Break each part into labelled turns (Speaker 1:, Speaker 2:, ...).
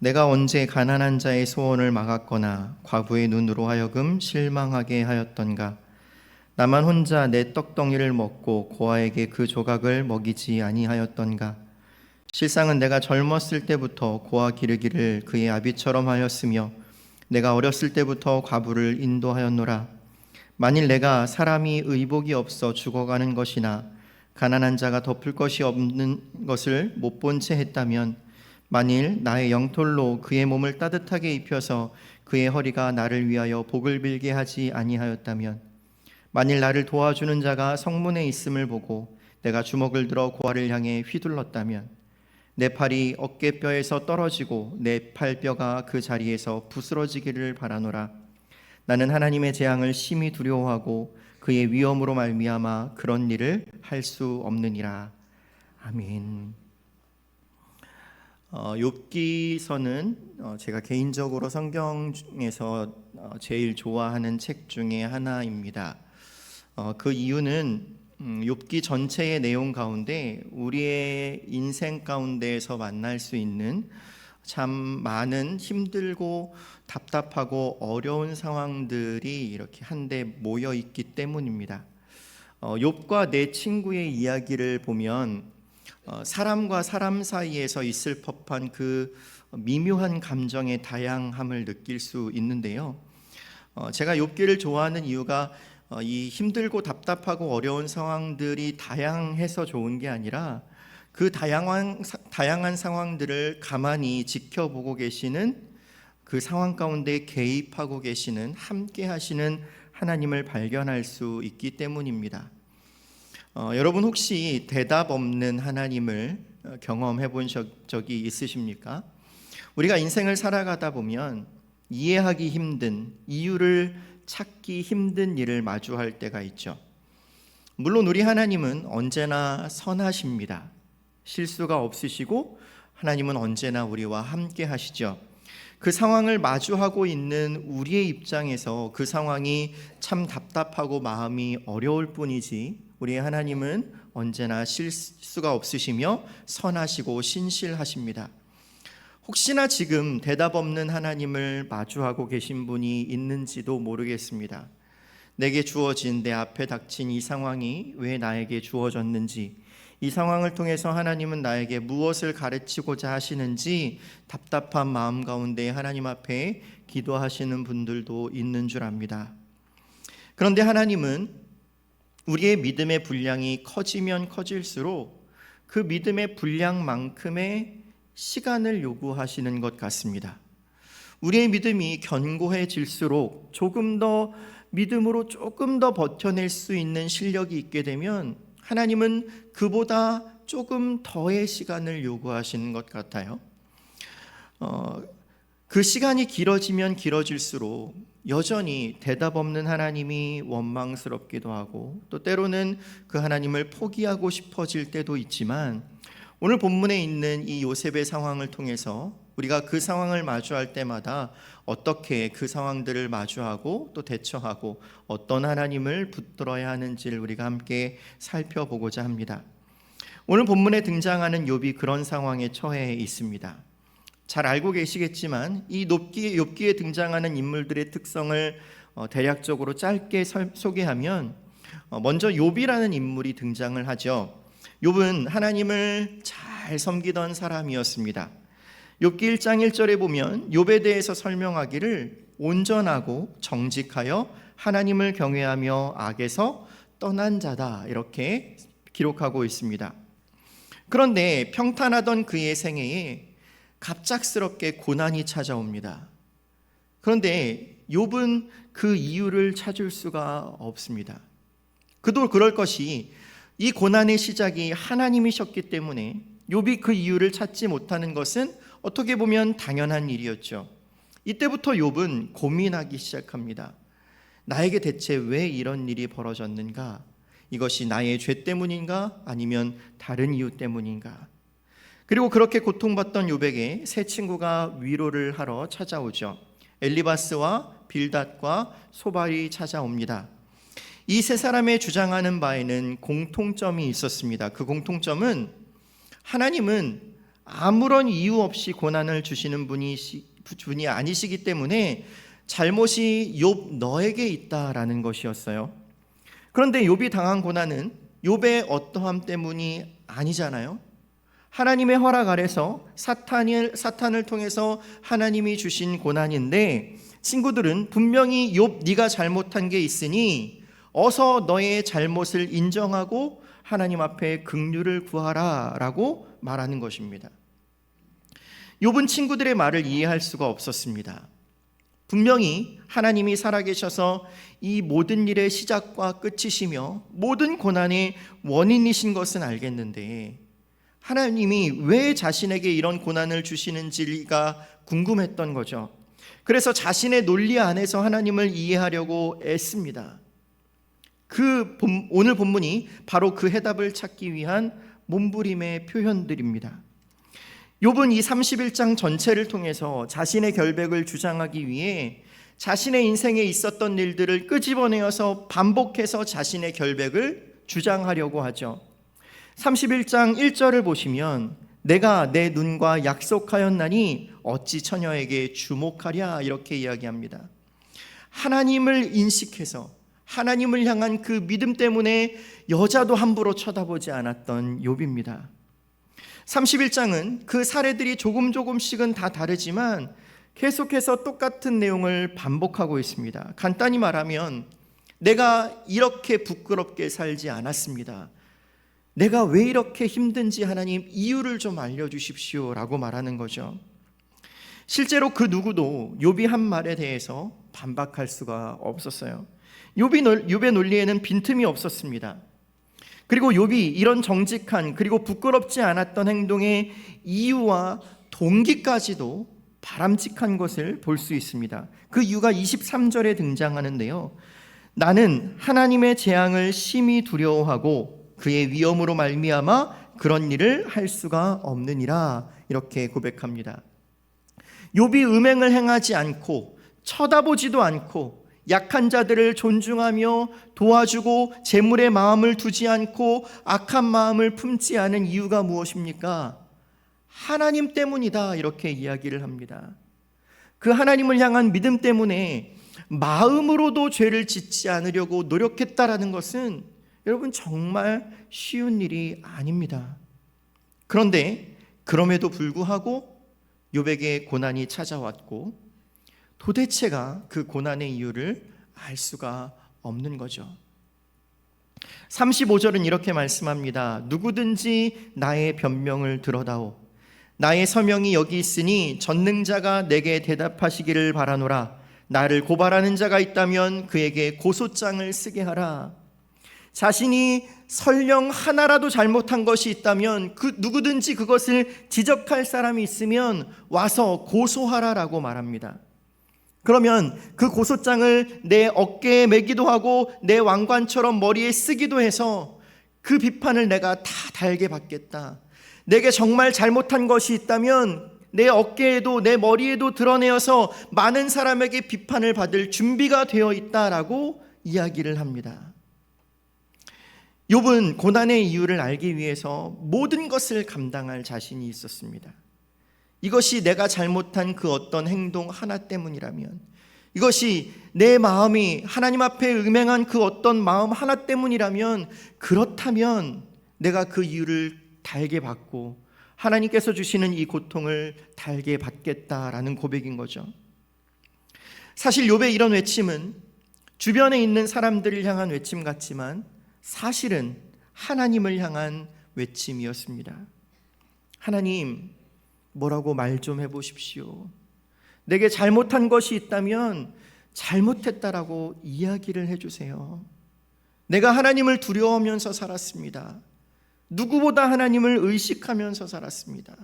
Speaker 1: 내가 언제 가난한 자의 소원을 막았거나 과부의 눈으로 하여금 실망하게 하였던가. 나만 혼자 내 떡덩이를 먹고 고아에게 그 조각을 먹이지 아니하였던가. 실상은 내가 젊었을 때부터 고아 기르기를 그의 아비처럼 하였으며 내가 어렸을 때부터 과부를 인도하였노라. 만일 내가 사람이 의복이 없어 죽어가는 것이나 가난한 자가 덮을 것이 없는 것을 못 본 채 했다면, 만일 나의 영털로 그의 몸을 따뜻하게 입혀서 그의 허리가 나를 위하여 복을 빌게 하지 아니하였다면, 만일 나를 도와주는 자가 성문에 있음을 보고 내가 주먹을 들어 고아를 향해 휘둘렀다면, 내 팔이 어깨뼈에서 떨어지고 내 팔뼈가 그 자리에서 부스러지기를 바라노라. 나는 하나님의 재앙을 심히 두려워하고 그의 위엄으로 말미암아 그런 일을 할 수 없느니라. 아멘. 욥기서는 제가 개인적으로 성경 중에서 제일 좋아하는 책 중에 하나입니다. 그 이유는 욥기 전체의 내용 가운데 우리의 인생 가운데에서 만날 수 있는 참 많은 힘들고 답답하고 어려운 상황들이 이렇게 한데 모여 있기 때문입니다. 욥과 네 친구의 이야기를 보면 사람과 사람 사이에서 있을 법한 그 미묘한 감정의 다양함을 느낄 수 있는데요. 제가 욥기를 좋아하는 이유가 이 힘들고 답답하고 어려운 상황들이 다양해서 좋은 게 아니라 그 다양한 상황들을 가만히 지켜보고 계시는, 그 상황 가운데 개입하고 계시는, 함께 하시는 하나님을 발견할 수 있기 때문입니다. 여러분 혹시 대답 없는 하나님을 경험해 본 적이 있으십니까? 우리가 인생을 살아가다 보면 이해하기 힘든, 이유를 찾기 힘든 일을 마주할 때가 있죠. 물론 우리 하나님은 언제나 선하십니다. 실수가 없으시고 하나님은 언제나 우리와 함께 하시죠. 그 상황을 마주하고 있는 우리의 입장에서 그 상황이 참 답답하고 마음이 어려울 뿐이지, 우리의 하나님은 언제나 실수가 없으시며 선하시고 신실하십니다. 혹시나 지금 대답 없는 하나님을 마주하고 계신 분이 있는지도 모르겠습니다. 내게 주어진, 내 앞에 닥친 이 상황이 왜 나에게 주어졌는지, 이 상황을 통해서 하나님은 나에게 무엇을 가르치고자 하시는지 답답한 마음 가운데 하나님 앞에 기도하시는 분들도 있는 줄 압니다. 그런데 하나님은 우리의 믿음의 분량이 커지면 커질수록 그 믿음의 분량만큼의 시간을 요구하시는 것 같습니다. 우리의 믿음이 견고해질수록 조금 더 믿음으로 조금 더 버텨낼 수 있는 실력이 있게 되면 하나님은 그보다 조금 더의 시간을 요구하시는 것 같아요. 그 시간이 길어지면 길어질수록 여전히 대답 없는 하나님이 원망스럽기도 하고, 또 때로는 그 하나님을 포기하고 싶어질 때도 있지만, 오늘 본문에 있는 이 요셉의 상황을 통해서 우리가 그 상황을 마주할 때마다 어떻게 그 상황들을 마주하고 또 대처하고 어떤 하나님을 붙들어야 하는지를 우리가 함께 살펴보고자 합니다. 오늘 본문에 등장하는 욥이 그런 상황에 처해 있습니다. 잘 알고 계시겠지만 이 욥기에 등장하는 인물들의 특성을 대략적으로 짧게 소개하면, 먼저 욥이라는 인물이 등장을 하죠. 욥은 하나님을 잘 섬기던 사람이었습니다. 욥기 1장 1절에 보면 욥에 대해서 설명하기를 온전하고 정직하여 하나님을 경외하며 악에서 떠난 자다, 이렇게 기록하고 있습니다. 그런데 평탄하던 그의 생애에 갑작스럽게 고난이 찾아옵니다. 그런데 욥은 그 이유를 찾을 수가 없습니다. 그도 그럴 것이, 이 고난의 시작이 하나님이셨기 때문에 욥이 그 이유를 찾지 못하는 것은 어떻게 보면 당연한 일이었죠. 이때부터 욥은 고민하기 시작합니다. 나에게 대체 왜 이런 일이 벌어졌는가? 이것이 나의 죄 때문인가? 아니면 다른 이유 때문인가? 그리고 그렇게 고통받던 욥에게 세 친구가 위로를 하러 찾아오죠. 엘리바스와 빌닷과 소발이 찾아옵니다. 이 세 사람의 주장하는 바에는 공통점이 있었습니다. 그 공통점은 하나님은 아무런 이유 없이 고난을 주시는 분이 아니시기 때문에 잘못이 욥 너에게 있다라는 것이었어요. 그런데 욥이 당한 고난은 욥의 어떠함 때문이 아니잖아요. 하나님의 허락 아래서 사탄을 통해서 하나님이 주신 고난인데, 친구들은 분명히 욥 네가 잘못한 게 있으니 어서 너의 잘못을 인정하고 하나님 앞에 긍휼을 구하라 라고 말하는 것입니다. 욥은 친구들의 말을 이해할 수가 없었습니다. 분명히 하나님이 살아계셔서 이 모든 일의 시작과 끝이시며 모든 고난의 원인이신 것은 알겠는데, 하나님이 왜 자신에게 이런 고난을 주시는지가 궁금했던 거죠. 그래서 자신의 논리 안에서 하나님을 이해하려고 애씁니다. 오늘 본문이 바로 그 해답을 찾기 위한 몸부림의 표현들입니다. 욥은 이 31장 전체를 통해서 자신의 결백을 주장하기 위해 자신의 인생에 있었던 일들을 끄집어내어서 반복해서 자신의 결백을 주장하려고 하죠. 31장 1절을 보시면 내가 내 눈과 약속하였나니 어찌 처녀에게 주목하랴 이렇게 이야기합니다. 하나님을 인식해서 하나님을 향한 그 믿음 때문에 여자도 함부로 쳐다보지 않았던 욥입니다. 31장은 그 사례들이 조금씩은 다 다르지만 계속해서 똑같은 내용을 반복하고 있습니다. 간단히 말하면 내가 이렇게 부끄럽게 살지 않았습니다. 내가 왜 이렇게 힘든지 하나님 이유를 좀 알려주십시오 라고 말하는 거죠. 실제로 그 누구도 욥이 한 말에 대해서 반박할 수가 없었어요. 욥의 논리에는 빈틈이 없었습니다. 그리고 욥이 이런 정직한 그리고 부끄럽지 않았던 행동의 이유와 동기까지도 바람직한 것을 볼 수 있습니다. 그 이유가 23절에 등장하는데요. 나는 하나님의 재앙을 심히 두려워하고 그의 위엄으로 말미암아 그런 일을 할 수가 없느니라 이렇게 고백합니다. 욥이 음행을 행하지 않고 쳐다보지도 않고 약한 자들을 존중하며 도와주고 재물에 마음을 두지 않고 악한 마음을 품지 않은 이유가 무엇입니까? 하나님 때문이다 이렇게 이야기를 합니다. 그 하나님을 향한 믿음 때문에 마음으로도 죄를 짓지 않으려고 노력했다라는 것은 여러분 정말 쉬운 일이 아닙니다. 그런데 그럼에도 불구하고 욥에게 고난이 찾아왔고 도대체가 그 고난의 이유를 알 수가 없는 거죠. 35절은 이렇게 말씀합니다. 누구든지 나의 변명을 들어다오. 나의 서명이 여기 있으니 전능자가 내게 대답하시기를 바라노라. 나를 고발하는 자가 있다면 그에게 고소장을 쓰게 하라. 자신이 설령 하나라도 잘못한 것이 있다면 그 누구든지 그것을 지적할 사람이 있으면 와서 고소하라라고 말합니다. 그러면 그 고소장을 내 어깨에 매기도 하고 내 왕관처럼 머리에 쓰기도 해서 그 비판을 내가 다 달게 받겠다. 내게 정말 잘못한 것이 있다면 내 어깨에도 내 머리에도 드러내어서 많은 사람에게 비판을 받을 준비가 되어 있다라고 이야기를 합니다. 욥은 고난의 이유를 알기 위해서 모든 것을 감당할 자신이 있었습니다. 이것이 내가 잘못한 그 어떤 행동 하나 때문이라면, 이것이 내 마음이 하나님 앞에 음행한 그 어떤 마음 하나 때문이라면, 그렇다면 내가 그 이유를 달게 받고 하나님께서 주시는 이 고통을 달게 받겠다라는 고백인 거죠. 사실 욥의 이런 외침은 주변에 있는 사람들을 향한 외침 같지만 사실은 하나님을 향한 외침이었습니다. 하나님, 뭐라고 말 좀 해보십시오. 내게 잘못한 것이 있다면 잘못했다라고 이야기를 해주세요. 내가 하나님을 두려워하면서 살았습니다. 누구보다 하나님을 의식하면서 살았습니다.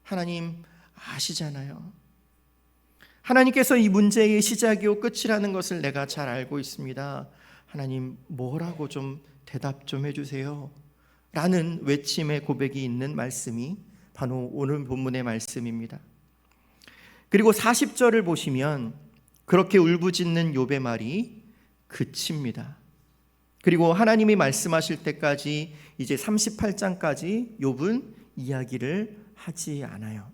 Speaker 1: 하나님 아시잖아요. 하나님께서 이 문제의 시작이요 끝이라는 것을 내가 잘 알고 있습니다. 하나님 뭐라고 좀 대답 좀 해주세요 라는 외침의 고백이 있는 말씀이 바로 오늘 본문의 말씀입니다. 그리고 40절을 보시면 그렇게 울부짖는 욥의 말이 그칩니다. 그리고 하나님이 말씀하실 때까지 이제 38장까지 욥은 이야기를 하지 않아요.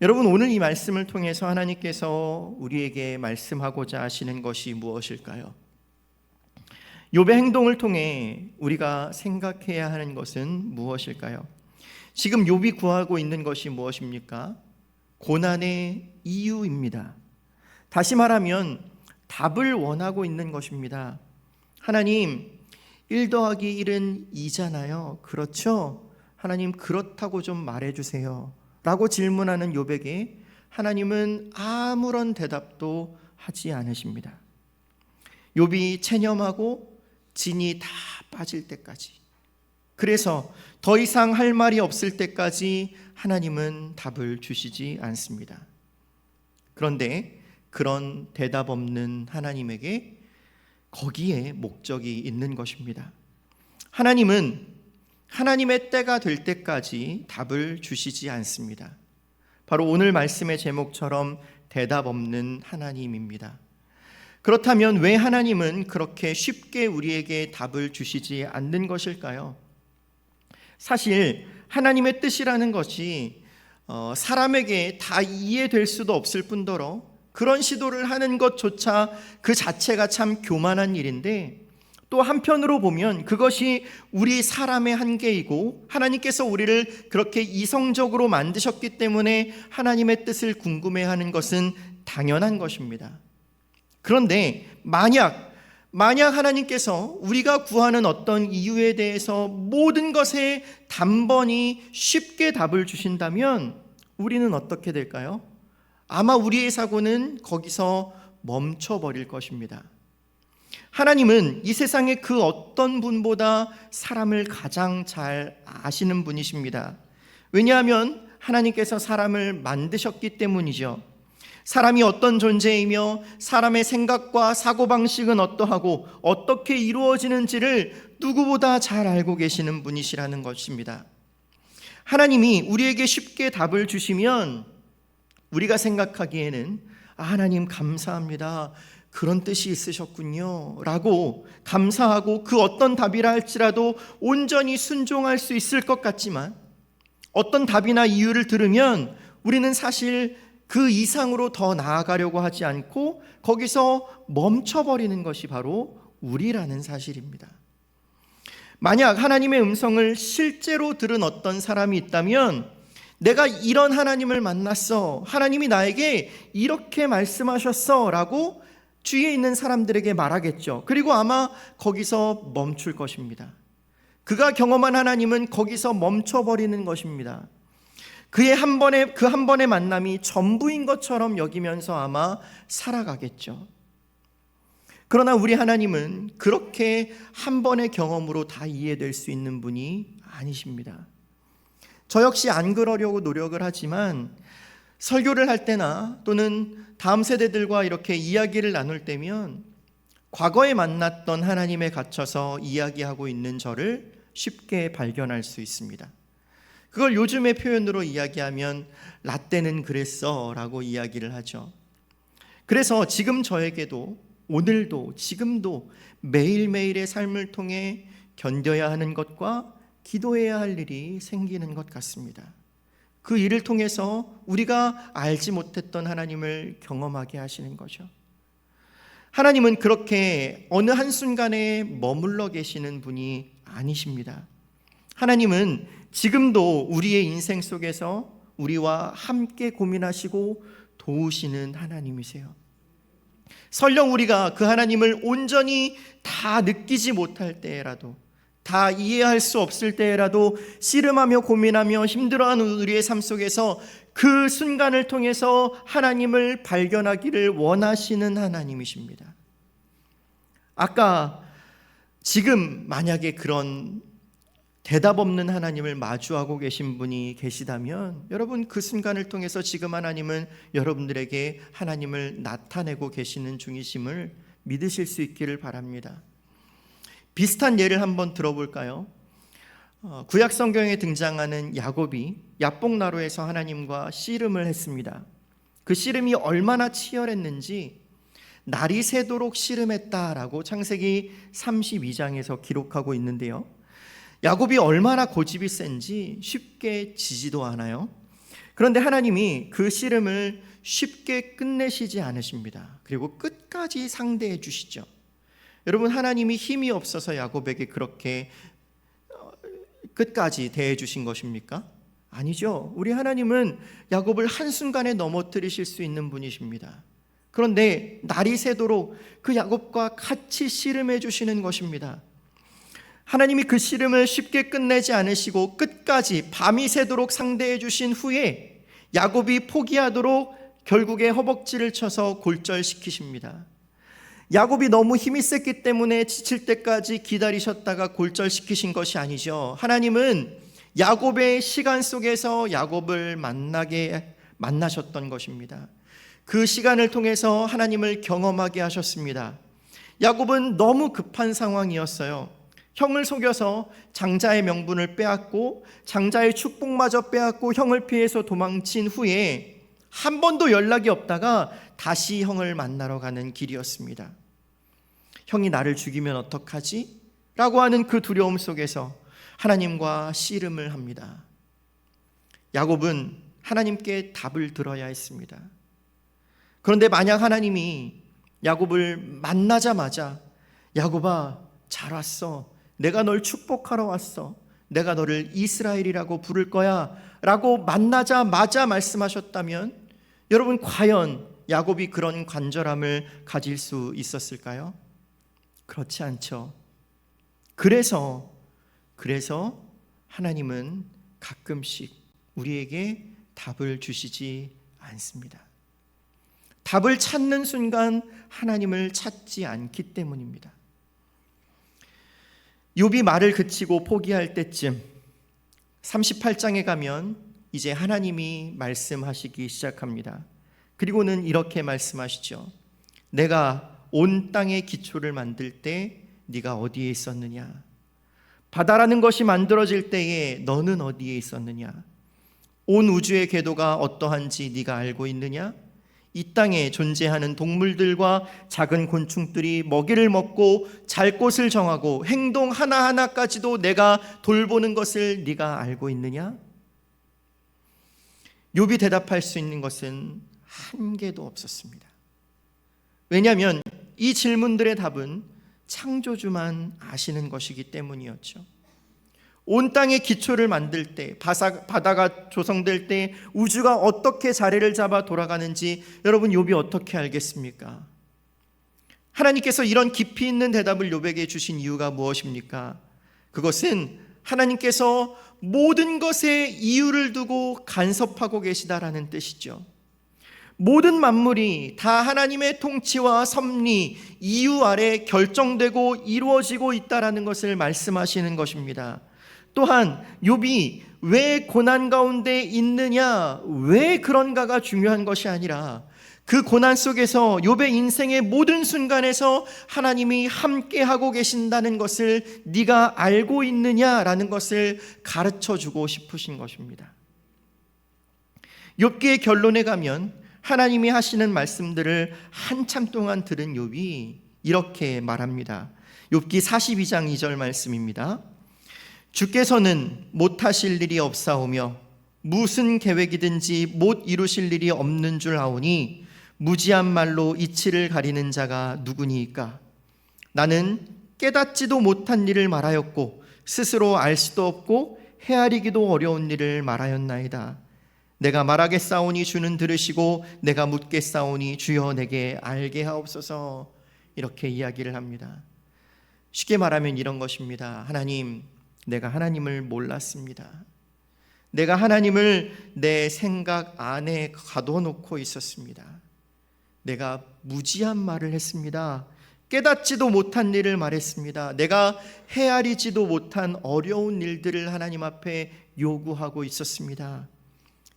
Speaker 1: 여러분, 오늘 이 말씀을 통해서 하나님께서 우리에게 말씀하고자 하시는 것이 무엇일까요? 욥의 행동을 통해 우리가 생각해야 하는 것은 무엇일까요? 지금 욥이 구하고 있는 것이 무엇입니까? 고난의 이유입니다. 다시 말하면 답을 원하고 있는 것입니다. 하나님, 1 더하기 1은 2잖아요. 그렇죠? 하나님, 그렇다고 좀 말해주세요 라고 질문하는 욥에게 하나님은 아무런 대답도 하지 않으십니다. 욥이 체념하고 진이 다 빠질 때까지, 그래서 더 이상 할 말이 없을 때까지 하나님은 답을 주시지 않습니다. 그런데 그런 대답 없는 하나님에게 거기에 목적이 있는 것입니다. 하나님은 하나님의 때가 될 때까지 답을 주시지 않습니다. 바로 오늘 말씀의 제목처럼 대답 없는 하나님입니다. 그렇다면 왜 하나님은 그렇게 쉽게 우리에게 답을 주시지 않는 것일까요? 사실 하나님의 뜻이라는 것이 사람에게 다 이해될 수도 없을 뿐더러 그런 시도를 하는 것조차 그 자체가 참 교만한 일인데, 또 한편으로 보면 그것이 우리 사람의 한계이고 하나님께서 우리를 그렇게 이성적으로 만드셨기 때문에 하나님의 뜻을 궁금해하는 것은 당연한 것입니다. 그런데 만약 하나님께서 우리가 구하는 어떤 이유에 대해서 모든 것에 단번이 쉽게 답을 주신다면 우리는 어떻게 될까요? 아마 우리의 사고는 거기서 멈춰버릴 것입니다. 하나님은 이 세상의 그 어떤 분보다 사람을 가장 잘 아시는 분이십니다. 왜냐하면 하나님께서 사람을 만드셨기 때문이죠. 사람이 어떤 존재이며 사람의 생각과 사고방식은 어떠하고 어떻게 이루어지는지를 누구보다 잘 알고 계시는 분이시라는 것입니다. 하나님이 우리에게 쉽게 답을 주시면 우리가 생각하기에는 하나님 감사합니다, 그런 뜻이 있으셨군요 라고 감사하고 그 어떤 답이라 할지라도 온전히 순종할 수 있을 것 같지만, 어떤 답이나 이유를 들으면 우리는 사실 그 이상으로 더 나아가려고 하지 않고 거기서 멈춰버리는 것이 바로 우리라는 사실입니다. 만약 하나님의 음성을 실제로 들은 어떤 사람이 있다면, 내가 이런 하나님을 만났어, 하나님이 나에게 이렇게 말씀하셨어 라고 주위에 있는 사람들에게 말하겠죠. 그리고 아마 거기서 멈출 것입니다. 그가 경험한 하나님은 거기서 멈춰버리는 것입니다. 그 한 번의 만남이 전부인 것처럼 여기면서 아마 살아가겠죠. 그러나 우리 하나님은 그렇게 한 번의 경험으로 다 이해될 수 있는 분이 아니십니다. 저 역시 안 그러려고 노력을 하지만 설교를 할 때나 또는 다음 세대들과 이렇게 이야기를 나눌 때면 과거에 만났던 하나님에 갇혀서 이야기하고 있는 저를 쉽게 발견할 수 있습니다. 그걸 요즘의 표현으로 이야기하면 라떼는 그랬어 라고 이야기를 하죠. 그래서 지금 저에게도 오늘도 지금도 매일매일의 삶을 통해 견뎌야 하는 것과 기도해야 할 일이 생기는 것 같습니다. 그 일을 통해서 우리가 알지 못했던 하나님을 경험하게 하시는 거죠. 하나님은 그렇게 어느 한순간에 머물러 계시는 분이 아니십니다. 하나님은 지금도 우리의 인생 속에서 우리와 함께 고민하시고 도우시는 하나님이세요. 설령 우리가 그 하나님을 온전히 다 느끼지 못할 때라도, 다 이해할 수 없을 때라도 씨름하며 고민하며 힘들어하는 우리의 삶 속에서 그 순간을 통해서 하나님을 발견하기를 원하시는 하나님이십니다. 아까 지금 만약에 그런 대답 없는 하나님을 마주하고 계신 분이 계시다면 여러분, 그 순간을 통해서 지금 하나님은 여러분들에게 하나님을 나타내고 계시는 중이심을 믿으실 수 있기를 바랍니다. 비슷한 예를 한번 들어볼까요? 구약 성경에 등장하는 야곱이 야복나루에서 하나님과 씨름을 했습니다. 그 씨름이 얼마나 치열했는지 날이 새도록 씨름했다라고 창세기 32장에서 기록하고 있는데요. 야곱이 얼마나 고집이 센지 쉽게 지지도 않아요. 그런데 하나님이 그 씨름을 쉽게 끝내시지 않으십니다. 그리고 끝까지 상대해 주시죠. 여러분, 하나님이 힘이 없어서 야곱에게 그렇게 끝까지 대해 주신 것입니까? 아니죠. 우리 하나님은 야곱을 한순간에 넘어뜨리실 수 있는 분이십니다. 그런데 날이 새도록 그 야곱과 같이 씨름해 주시는 것입니다. 하나님이 그 씨름을 쉽게 끝내지 않으시고 끝까지 밤이 새도록 상대해 주신 후에 야곱이 포기하도록 결국에 허벅지를 쳐서 골절시키십니다. 야곱이 너무 힘이 셌기 때문에 지칠 때까지 기다리셨다가 골절시키신 것이 아니죠. 하나님은 야곱의 시간 속에서 야곱을 만나셨던 것입니다. 그 시간을 통해서 하나님을 경험하게 하셨습니다. 야곱은 너무 급한 상황이었어요. 형을 속여서 장자의 명분을 빼앗고 장자의 축복마저 빼앗고 형을 피해서 도망친 후에 한 번도 연락이 없다가 다시 형을 만나러 가는 길이었습니다. 형이 나를 죽이면 어떡하지? 라고 하는 그 두려움 속에서 하나님과 씨름을 합니다. 야곱은 하나님께 답을 들어야 했습니다. 그런데 만약 하나님이 야곱을 만나자마자 야곱아, 잘 왔어. 내가 널 축복하러 왔어. 내가 너를 이스라엘이라고 부를 거야 라고 만나자마자 말씀하셨다면 여러분, 과연 야곱이 그런 간절함을 가질 수 있었을까요? 그렇지 않죠. 그래서 하나님은 가끔씩 우리에게 답을 주시지 않습니다. 답을 찾는 순간 하나님을 찾지 않기 때문입니다. 욥이 말을 그치고 포기할 때쯤 38장에 가면 이제 하나님이 말씀하시기 시작합니다. 그리고는 이렇게 말씀하시죠. 내가 온 땅의 기초를 만들 때 네가 어디에 있었느냐? 바다라는 것이 만들어질 때에 너는 어디에 있었느냐? 온 우주의 궤도가 어떠한지 네가 알고 있느냐? 이 땅에 존재하는 동물들과 작은 곤충들이 먹이를 먹고 잘 곳을 정하고 행동 하나하나까지도 내가 돌보는 것을 네가 알고 있느냐? 욥이 대답할 수 있는 것은 한 개도 없었습니다. 왜냐하면 이 질문들의 답은 창조주만 아시는 것이기 때문이었죠. 온 땅의 기초를 만들 때, 바다가 조성될 때 우주가 어떻게 자리를 잡아 돌아가는지 여러분, 욥이 어떻게 알겠습니까? 하나님께서 이런 깊이 있는 대답을 욥에게 주신 이유가 무엇입니까? 그것은 하나님께서 모든 것에 이유를 두고 간섭하고 계시다라는 뜻이죠. 모든 만물이 다 하나님의 통치와 섭리, 이유 아래 결정되고 이루어지고 있다라는 것을 말씀하시는 것입니다. 또한 욥이 왜 고난 가운데 있느냐, 왜 그런가가 중요한 것이 아니라 그 고난 속에서 욥의 인생의 모든 순간에서 하나님이 함께하고 계신다는 것을 네가 알고 있느냐라는 것을 가르쳐주고 싶으신 것입니다. 욥기의 결론에 가면 하나님이 하시는 말씀들을 한참 동안 들은 욥이 이렇게 말합니다. 욥기 42장 2절 말씀입니다. 주께서는 못하실 일이 없사오며 무슨 계획이든지 못 이루실 일이 없는 줄 아오니 무지한 말로 이치를 가리는 자가 누구니이까? 나는 깨닫지도 못한 일을 말하였고 스스로 알 수도 없고 헤아리기도 어려운 일을 말하였나이다. 내가 말하겠사오니 주는 들으시고 내가 묻겠사오니 주여 내게 알게 하옵소서. 이렇게 이야기를 합니다. 쉽게 말하면 이런 것입니다. 하나님, 내가 하나님을 몰랐습니다. 내가 하나님을 내 생각 안에 가둬놓고 있었습니다. 내가 무지한 말을 했습니다. 깨닫지도 못한 일을 말했습니다. 내가 헤아리지도 못한 어려운 일들을 하나님 앞에 요구하고 있었습니다.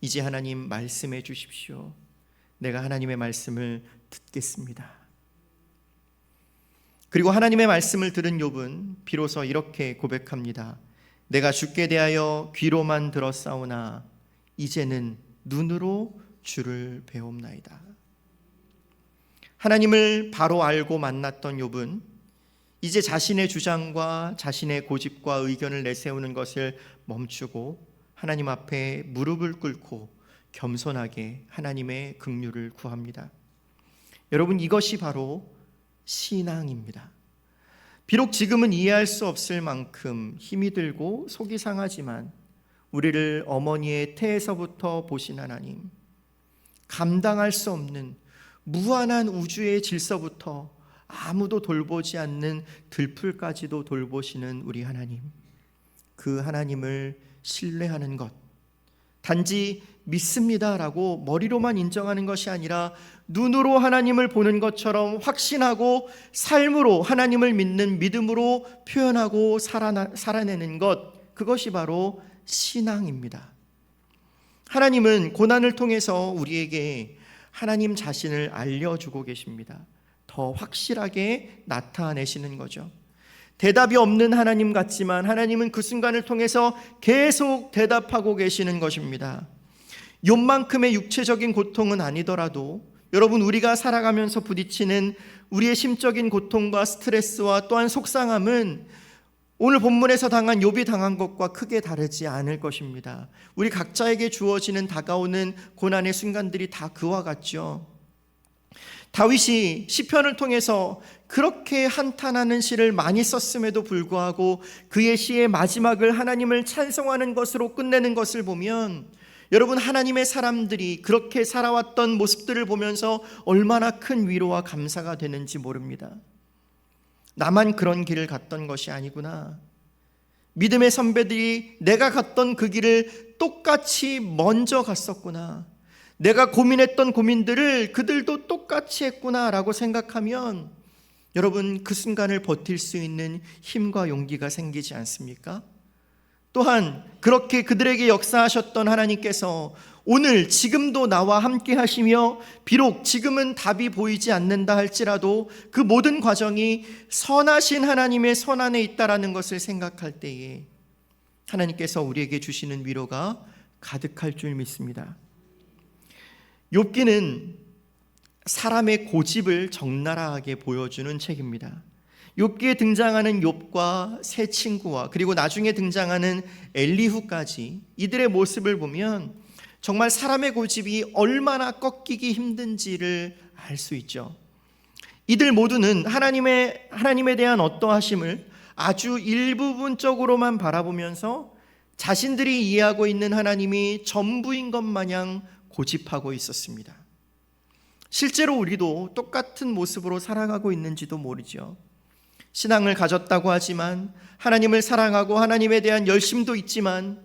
Speaker 1: 이제 하나님 말씀해 주십시오. 내가 하나님의 말씀을 듣겠습니다. 그리고 하나님의 말씀을 들은 욥은 비로소 이렇게 고백합니다. 내가 주께 대하여 귀로만 들었사오나 이제는 눈으로 주를 배움나이다. 하나님을 바로 알고 만났던 욥은 이제 자신의 주장과 자신의 고집과 의견을 내세우는 것을 멈추고 하나님 앞에 무릎을 꿇고 겸손하게 하나님의 긍휼을 구합니다. 여러분, 이것이 바로 신앙입니다. 비록 지금은 이해할 수 없을 만큼 힘이 들고 속이 상하지만 우리를 어머니의 태에서부터 보신 하나님, 감당할 수 없는 무한한 우주의 질서부터 아무도 돌보지 않는 들풀까지도 돌보시는 우리 하나님, 그 하나님을 신뢰하는 것, 단지 믿습니다라고 머리로만 인정하는 것이 아니라 눈으로 하나님을 보는 것처럼 확신하고 삶으로 하나님을 믿는 믿음으로 표현하고 살아내는 것, 그것이 바로 신앙입니다. 하나님은 고난을 통해서 우리에게 하나님 자신을 알려주고 계십니다. 더 확실하게 나타내시는 거죠. 대답이 없는 하나님 같지만 하나님은 그 순간을 통해서 계속 대답하고 계시는 것입니다. 욥만큼의 육체적인 고통은 아니더라도 여러분, 우리가 살아가면서 부딪히는 우리의 심적인 고통과 스트레스와 또한 속상함은 오늘 본문에서 당한 욥이 당한 것과 크게 다르지 않을 것입니다. 우리 각자에게 주어지는 다가오는 고난의 순간들이 다 그와 같죠. 다윗이 시편을 통해서 그렇게 한탄하는 시를 많이 썼음에도 불구하고 그의 시의 마지막을 하나님을 찬송하는 것으로 끝내는 것을 보면 여러분, 하나님의 사람들이 그렇게 살아왔던 모습들을 보면서 얼마나 큰 위로와 감사가 되는지 모릅니다. 나만 그런 길을 갔던 것이 아니구나. 믿음의 선배들이 내가 갔던 그 길을 똑같이 먼저 갔었구나. 내가 고민했던 고민들을 그들도 똑같이 했구나라고 생각하면 여러분, 그 순간을 버틸 수 있는 힘과 용기가 생기지 않습니까? 또한 그렇게 그들에게 역사하셨던 하나님께서 오늘 지금도 나와 함께 하시며 비록 지금은 답이 보이지 않는다 할지라도 그 모든 과정이 선하신 하나님의 손 안에 있다라는 것을 생각할 때에 하나님께서 우리에게 주시는 위로가 가득할 줄 믿습니다. 욥기는 사람의 고집을 적나라하게 보여주는 책입니다. 욥기에 등장하는 욥과 세 친구와 그리고 나중에 등장하는 엘리후까지 이들의 모습을 보면 정말 사람의 고집이 얼마나 꺾이기 힘든지를 알 수 있죠. 이들 모두는 하나님에 대한 어떠하심을 아주 일부분적으로만 바라보면서 자신들이 이해하고 있는 하나님이 전부인 것 마냥 고집하고 있었습니다. 실제로 우리도 똑같은 모습으로 살아가고 있는지도 모르죠. 신앙을 가졌다고 하지만 하나님을 사랑하고 하나님에 대한 열심도 있지만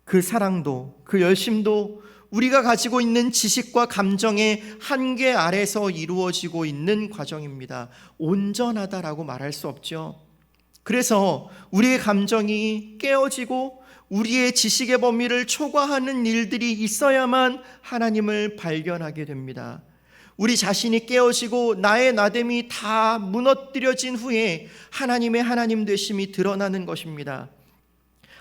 Speaker 1: 그 사랑도 그 열심도 우리가 가지고 있는 지식과 감정의 한계 아래서 이루어지고 있는 과정입니다. 온전하다라고 말할 수 없죠. 그래서 우리의 감정이 깨어지고 우리의 지식의 범위를 초과하는 일들이 있어야만 하나님을 발견하게 됩니다. 우리 자신이 깨어지고 나의 나됨이 다 무너뜨려진 후에 하나님의 하나님 되심이 드러나는 것입니다.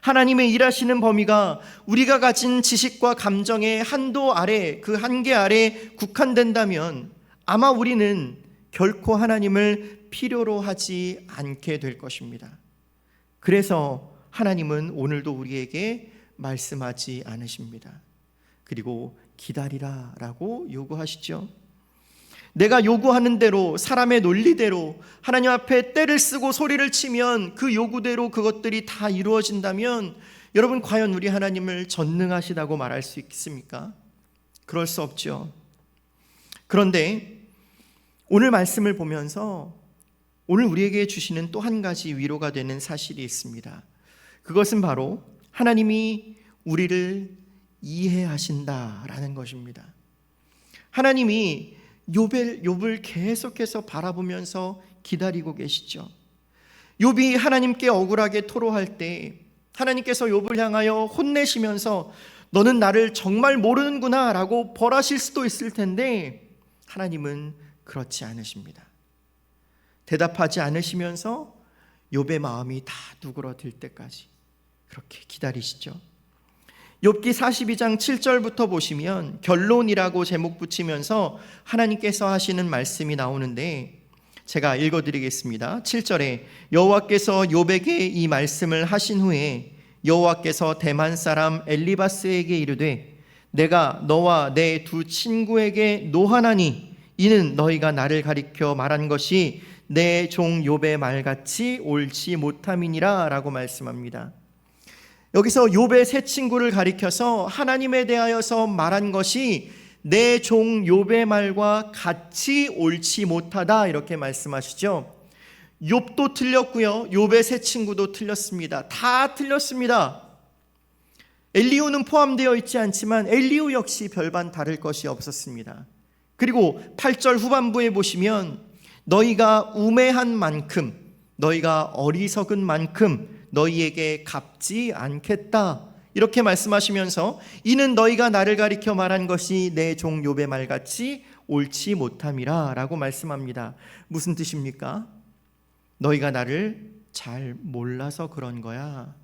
Speaker 1: 하나님의 일하시는 범위가 우리가 가진 지식과 감정의 한도 아래, 그 한계 아래 국한된다면 아마 우리는 결코 하나님을 필요로 하지 않게 될 것입니다. 그래서 하나님은 오늘도 우리에게 말씀하지 않으십니다. 그리고 기다리라 라고 요구하시죠. 내가 요구하는 대로 사람의 논리대로 하나님 앞에 떼를 쓰고 소리를 치면 그 요구대로 그것들이 다 이루어진다면 여러분, 과연 우리 하나님을 전능하시다고 말할 수 있습니까? 그럴 수 없죠. 그런데 오늘 말씀을 보면서 오늘 우리에게 주시는 또 한 가지 위로가 되는 사실이 있습니다. 그것은 바로 하나님이 우리를 이해하신다라는 것입니다. 하나님이 욥을 계속해서 바라보면서 기다리고 계시죠. 욥이 하나님께 억울하게 토로할 때 하나님께서 욥을 향하여 혼내시면서 너는 나를 정말 모르는구나 라고 벌하실 수도 있을 텐데 하나님은 그렇지 않으십니다. 대답하지 않으시면서 욥의 마음이 다 누그러들 때까지 그렇게 기다리시죠. 욥기 42장 7절부터 보시면 결론이라고 제목 붙이면서 하나님께서 하시는 말씀이 나오는데 제가 읽어드리겠습니다. 7절에 여호와께서 욥에게 이 말씀을 하신 후에 여호와께서 대만 사람 엘리바스에게 이르되 내가 너와 내 두 친구에게 노하나니 이는 너희가 나를 가리켜 말한 것이 내 종 욥의 말같이 옳지 못함이니라 라고 말씀합니다. 여기서 욥의 세 친구를 가리켜서 하나님에 대하여서 말한 것이 내 종 욥의 말과 같이 옳지 못하다 이렇게 말씀하시죠. 욥도 틀렸고요, 욥의 세 친구도 틀렸습니다. 다 틀렸습니다. 엘리후는 포함되어 있지 않지만 엘리후 역시 별반 다를 것이 없었습니다. 그리고 8절 후반부에 보시면 너희가 우매한 만큼, 너희가 어리석은 만큼 너희에게 갚지 않겠다 이렇게 말씀하시면서 이는 너희가 나를 가리켜 말한 것이 내 종 욥의 말같이 옳지 못함이라 라고 말씀합니다. 무슨 뜻입니까? 너희가 나를 잘 몰라서 그런 거야.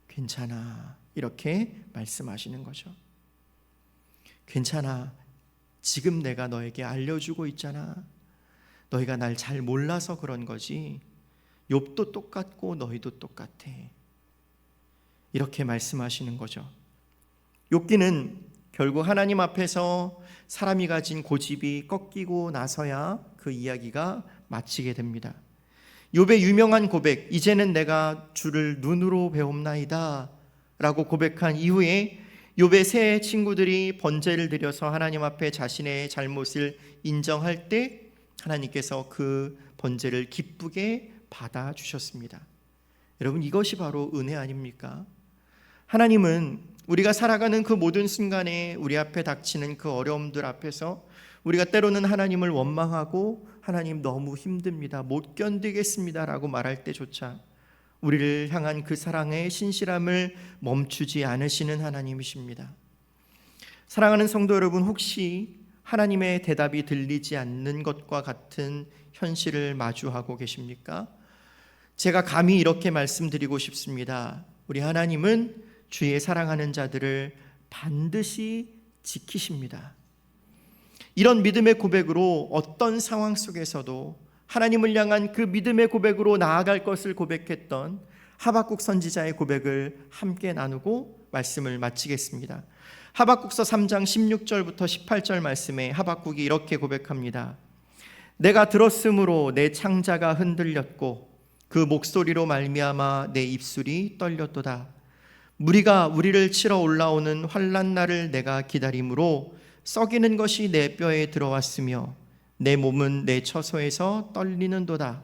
Speaker 1: 괜찮아 이렇게 말씀하시는 거죠. 괜찮아, 지금 내가 너에게 알려주고 있잖아. 너희가 날 잘 몰라서 그런 거지. 욥도 똑같고 너희도 똑같아 이렇게 말씀하시는 거죠. 욥기는 결국 하나님 앞에서 사람이 가진 고집이 꺾이고 나서야 그 이야기가 마치게 됩니다. 욥의 유명한 고백, 이제는 내가 주를 눈으로 배움나이다 라고 고백한 이후에 욥의 세 친구들이 번제를 드려서 하나님 앞에 자신의 잘못을 인정할 때 하나님께서 그 번제를 기쁘게 받아주셨습니다. 여러분, 이것이 바로 은혜 아닙니까? 하나님은 우리가 살아가는 그 모든 순간에 우리 앞에 닥치는 그 어려움들 앞에서 우리가 때로는 하나님을 원망하고 하나님 너무 힘듭니다, 못 견디겠습니다 라고 말할 때조차 우리를 향한 그 사랑의 신실함을 멈추지 않으시는 하나님이십니다. 사랑하는 성도 여러분, 혹시 하나님의 대답이 들리지 않는 것과 같은 현실을 마주하고 계십니까? 제가 감히 이렇게 말씀드리고 싶습니다. 우리 하나님은 주의 사랑하는 자들을 반드시 지키십니다. 이런 믿음의 고백으로 어떤 상황 속에서도 하나님을 향한 그 믿음의 고백으로 나아갈 것을 고백했던 하박국 선지자의 고백을 함께 나누고 말씀을 마치겠습니다. 하박국서 3장 16절부터 18절 말씀에 하박국이 이렇게 고백합니다. 내가 들었으므로 내 창자가 흔들렸고 그 목소리로 말미암아 내 입술이 떨렸도다. 무리가 우리를 치러 올라오는 환난 날을 내가 기다림으로 썩이는 것이 내 뼈에 들어왔으며 내 몸은 내 처소에서 떨리는도다.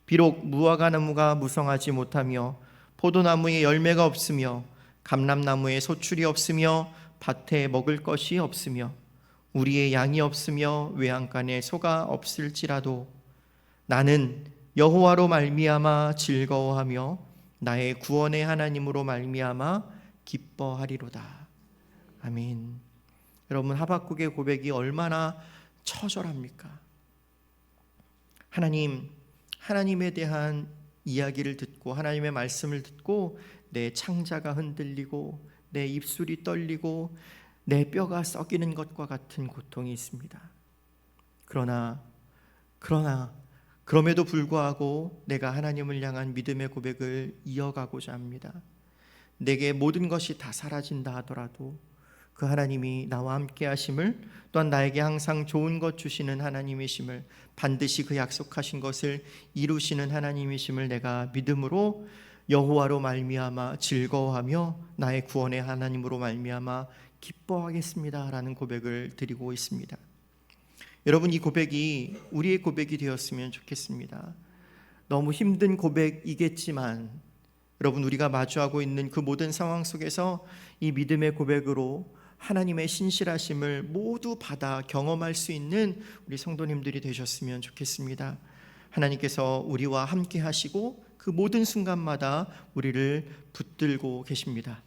Speaker 1: 비록 무화과 나무가 무성하지 못하며 포도나무에 열매가 없으며 감람나무에 소출이 없으며 밭에 먹을 것이 없으며 우리의 양이 없으며 외양간에 소가 없을지라도 나는 여호와로 말미암아 즐거워하며 나의 구원의 하나님으로 말미암아 기뻐하리로다. 아멘. 여러분, 하박국의 고백이 얼마나 처절합니까? 하나님에 대한 이야기를 듣고 하나님의 말씀을 듣고 내 창자가 흔들리고 내 입술이 떨리고 내 뼈가 썩이는 것과 같은 고통이 있습니다. 그럼에도 불구하고 내가 하나님을 향한 믿음의 고백을 이어가고자 합니다. 내게 모든 것이 다 사라진다 하더라도 그 하나님이 나와 함께 하심을, 또한 나에게 항상 좋은 것 주시는 하나님이심을, 반드시 그 약속하신 것을 이루시는 하나님이심을 내가 믿음으로 여호와로 말미암아 즐거워하며 나의 구원의 하나님으로 말미암아 기뻐하겠습니다 라는 고백을 드리고 있습니다. 여러분, 이 고백이 우리의 고백이 되었으면 좋겠습니다. 너무 힘든 고백이겠지만 여러분, 우리가 마주하고 있는 그 모든 상황 속에서 이 믿음의 고백으로 하나님의 신실하심을 모두 받아 경험할 수 있는 우리 성도님들이 되셨으면 좋겠습니다. 하나님께서 우리와 함께 하시고 그 모든 순간마다 우리를 붙들고 계십니다.